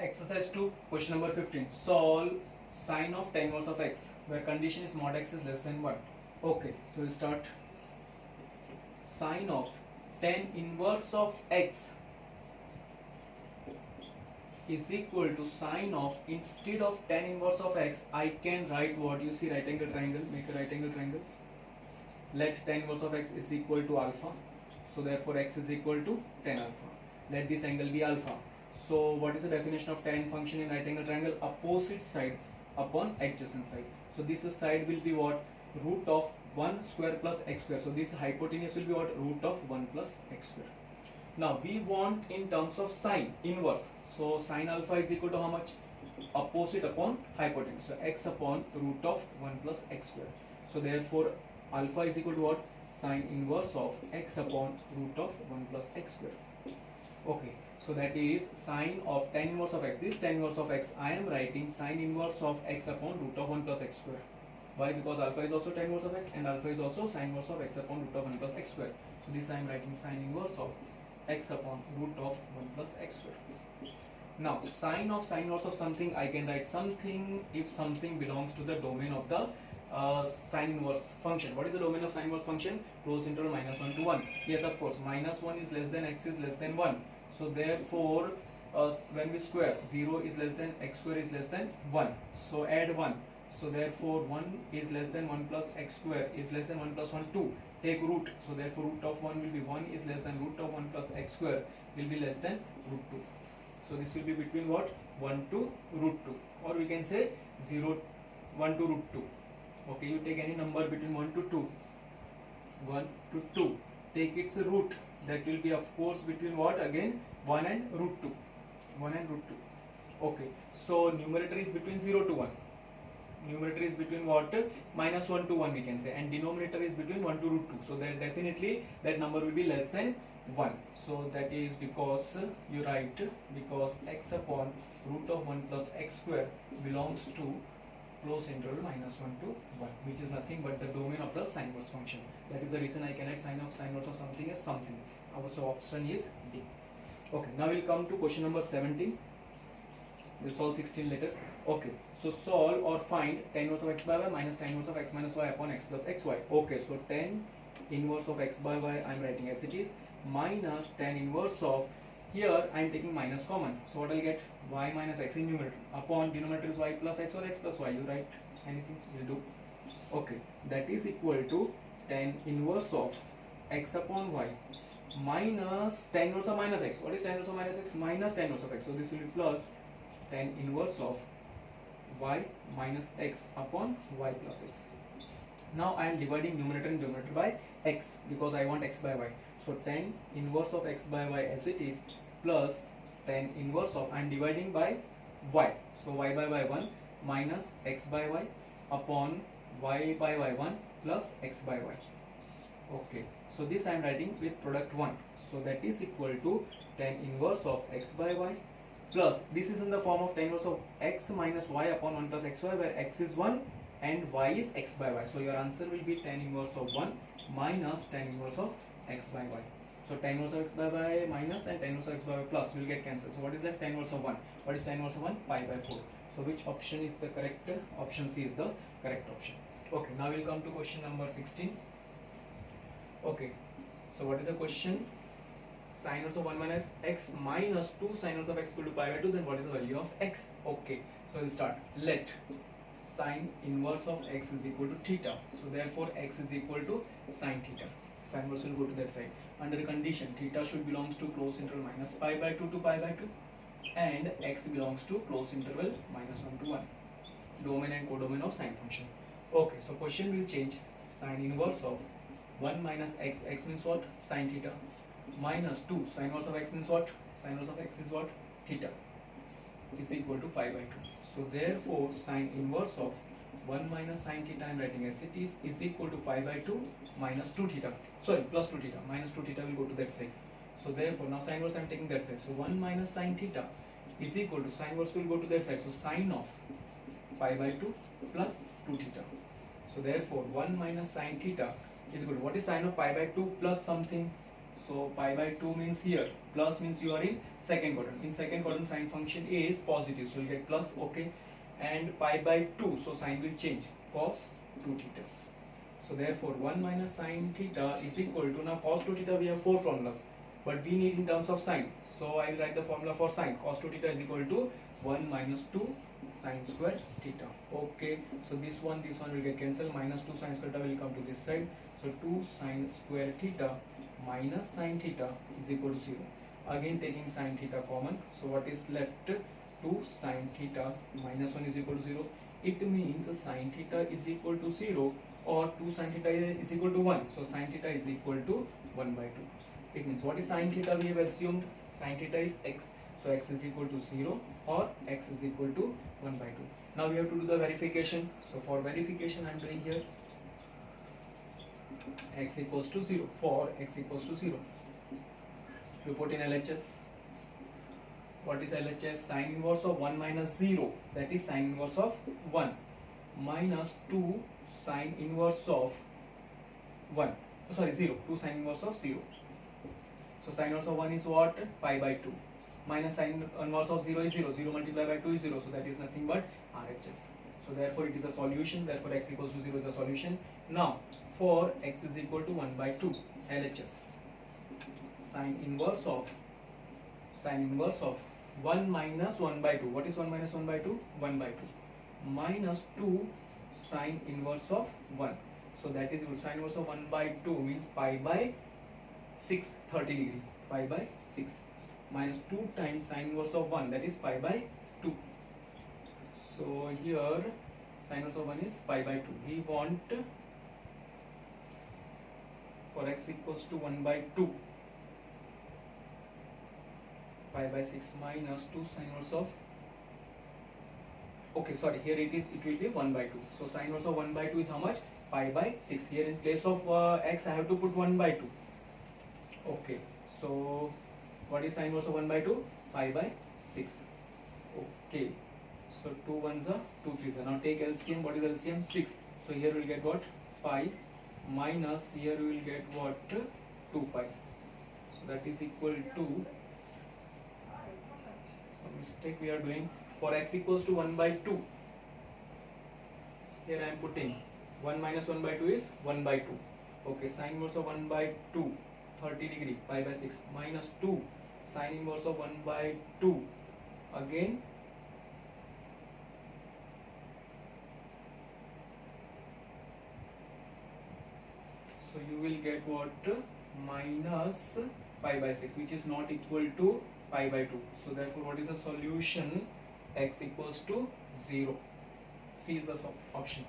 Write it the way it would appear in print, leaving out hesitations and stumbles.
Exercise 2, question number 15. Solve sine of tan inverse of x, where condition is mod x is less than 1. Okay, so we'll start. Sine of tan inverse of x is equal to sine of, instead of tan inverse of x, I can write what you see, right angle triangle, make a right angle triangle. Let tan inverse of x is equal to alpha. So therefore x is equal to tan alpha. Let this angle be alpha. So what is the definition of tan function in right angle triangle? Opposite side upon adjacent side. So this side will be what? Root of 1 square plus x square. So this hypotenuse will be what? Root of 1 plus x square. Now we want in terms of sine inverse. So sine alpha is equal to how much? Opposite upon hypotenuse. So x upon root of 1 plus x square. So therefore alpha is equal to what? Sine inverse of x upon root of 1 plus x square. Okay, so that is sine of tan inverse of x. This tan inverse of x, I am writing sine inverse of x upon root of 1 plus x square. Why? Because alpha is also tan inverse of x and alpha is also sine inverse of x upon root of 1 plus x square. So this I am writing sine inverse of x upon root of 1 plus x square. Now sine inverse of something, I can write something if something belongs to the domain of the sine inverse function. What is the domain of sine inverse function? Close interval minus 1 to 1. Yes, of course, minus 1 is less than x is less than 1. So therefore when we square, 0 is less than x square is less than 1. So add 1. So therefore 1 is less than 1 plus x square is less than 1 plus 1, 2. Take root. So therefore root of 1 will be 1 is less than root of 1 plus x square will be less than root 2. So this will be between what? 1 to root 2, or we can say 1 to root 2. Okay, you take any number between 1 to 2. 1 to 2. Take its root. That will be of course between what? Again 1 and root 2. 1 and root 2. Okay, so numerator is between 0 to 1. Numerator is between what? Minus 1 to 1 we can say, and denominator is between 1 to root 2. So that definitely that number will be less than 1. So that is because you write because x upon root of 1 plus x square belongs to close interval minus 1 to 1, which is nothing but the domain of the sine inverse function. That is the reason I can write sine inverse of something as something. So option is D. Okay, now we'll come to question number 17. We'll solve 16 later. Okay, so solve or find tan inverse of x by y minus tan inverse of x minus y upon x plus xy. Okay, so tan inverse of x by y I am writing as it is, minus tan inverse of, here I am taking minus common. So what I'll get? Y minus x in numerator upon denominator is y plus x or x plus y. You write anything, will do. Okay, that is equal to tan inverse of x upon y minus tan inverse of minus x. What is tan inverse of minus x? Minus tan inverse of x. So this will be plus tan inverse of y minus x upon y plus x. Now I am dividing numerator and denominator by x because I want x by y. So tan inverse of x by y as it is plus tan inverse of, I am dividing by y. So y by y 1 minus x by y upon y by y 1 plus x by y. Okay, so this I am writing with product 1. So that is equal to tan inverse of x by y plus, this is in the form of tan inverse of x minus y upon 1 plus xy, where x is 1 and y is x by y. So your answer will be tan inverse of 1 minus tan inverse of x by y. So tan inverse of x by y minus and tan inverse of x by y plus will get cancelled. So what is left? Tan inverse of 1. What is tan inverse of 1? Pi by 4. So which option is the correct? Option C is the correct option. Okay, now we'll come to question number 16. Okay, so what is the question? Sine inverse of 1 minus x minus 2 sine inverse of x equal to pi by 2, then what is the value of x? Okay, so we'll start. Let sine inverse of x is equal to theta. So therefore x is equal to sine theta. Sine inverse will go to that side. Under the condition, theta should belongs to close interval minus pi by 2 to pi by 2 and x belongs to close interval minus 1 to 1. Domain and codomain of sine function. Okay, so question will change. Sine inverse of 1 minus x, x means what? Sine theta, minus 2 sine inverse of x means what? Sine inverse of x is what? Theta, is equal to pi by 2. So therefore sine inverse of 1 minus sine theta I am writing as it is equal to pi by 2 minus 2 theta, sorry, plus 2 theta, minus 2 theta will go to that side. So therefore now sine inverse I am taking that side. So 1 minus sine theta is equal to, sine inverse will go to that side. So sine of pi by 2 plus 2 theta. So therefore 1 minus sine theta is equal to, what is sine of pi by 2 plus something? So pi by 2 means here, plus means you are in second quadrant. In second quadrant, sine function is positive, so you get plus, okay. And pi by 2, so sign will change, cos 2 theta. So therefore 1 minus sine theta is equal to, now cos 2 theta we have 4 formulas, but we need in terms of sine. So I will write the formula for sine. Cos 2 theta is equal to 1 minus 2 sine square theta. Okay, so this one will get cancelled. Minus 2 sine square theta will come to this side. So 2 sine square theta minus sine theta is equal to 0. Again taking sine theta common. So what is left? 2 sine theta minus 1 is equal to 0. It means sine theta is equal to 0 or 2 sine theta is equal to 1. So sine theta is equal to 1 by 2. It means what is sine theta? We have assumed sine theta is x. So x is equal to 0 or x is equal to 1 by 2. Now we have to do the verification. So for verification I am doing here x equals to 0. For x equals to 0, you put in LHS. What is LHS? Sine inverse of 1 minus 0, that is sine inverse of 1, minus 2 sine inverse of 1, sorry 0, 2 sine inverse of 0. So sine inverse of 1 is what? Pi by 2. Minus sine inverse of 0 is 0. 0 multiplied by 2 is 0. So that is nothing but RHS. So therefore it is a solution. Therefore x equals to 0 is a solution. Now for x is equal to 1 by 2, LHS. Sine inverse of 1 minus 1 by 2. What is 1 minus 1 by 2? 1 by 2. Minus 2 sine inverse of 1. So that is sine inverse of 1 by 2 means pi by 6, 30 degree. Pi by 6. Minus 2 times sine inverse of 1, that is pi by 2. So here sine inverse of 1 is pi by 2. We want for x equals to 1 by 2, pi by 6 minus 2 sine inverse of, okay, sorry, here it will be 1 by 2. So sine inverse of 1 by 2 is how much? Pi by 6. Here in place of x I have to put 1 by 2. Okay, so what is sine inverse of 1 by 2? Pi by 6. Okay, so 2 ones are 2 3s. Now take LCM. What is LCM? 6. So here we will get what? Pi minus here we will get what? 2 pi. So that is equal to, some mistake we are doing. For x equals to 1 by 2, here I am putting 1 minus 1 by 2 is 1 by 2. Okay, sine inverse of 1 by 2, 30 degree, pi by 6, minus 2 sine inverse of 1 by 2, again so you will get what? Minus pi by 6, which is not equal to pi by 2. So therefore what is the solution? X equals to 0. C is the option.